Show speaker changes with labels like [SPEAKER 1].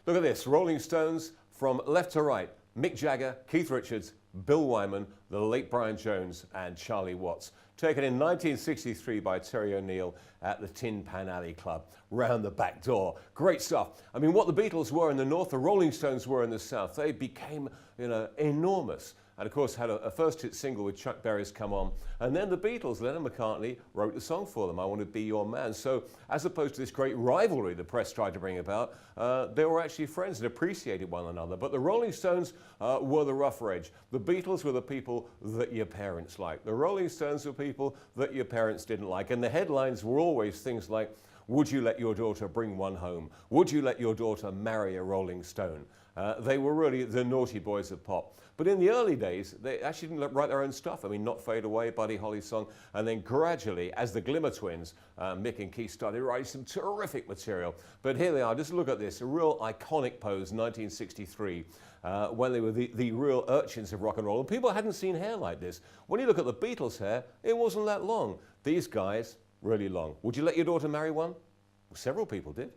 [SPEAKER 1] Look at this, Rolling Stones from left to right. Mick Jagger, Keith Richards, Bill Wyman, the late Brian Jones and Charlie Watts. Taken in 1963 by Terry O'Neill at the Tin Pan Alley Club, round the back door. Great stuff. I mean, what the Beatles were in the north, the Rolling Stones were in the south. They became, enormous. And of course had a first hit single with Chuck Berry's Come On. And then the Beatles, Lennon McCartney, wrote the song for them, I Want to Be Your Man. So as opposed to this great rivalry the press tried to bring about, they were actually friends and appreciated one another. But the Rolling Stones were the rougher edge. The Beatles were the people that your parents liked. The Rolling Stones were people that your parents didn't like. And the headlines were always things like, would you let your daughter bring one home? Would you let your daughter marry a Rolling Stone? They were really the naughty boys of pop. But in the early days, they actually didn't write their own stuff. I mean, Not Fade Away, Buddy Holly's song, and then gradually, as the Glimmer Twins, Mick and Keith started writing some terrific material. But here they are, just look at this, a real iconic pose, 1963, when they were the real urchins of rock and roll. And people hadn't seen hair like this. When you look at the Beatles' hair, it wasn't that long. These guys, really long. Would you let your daughter marry one? Well, several people did.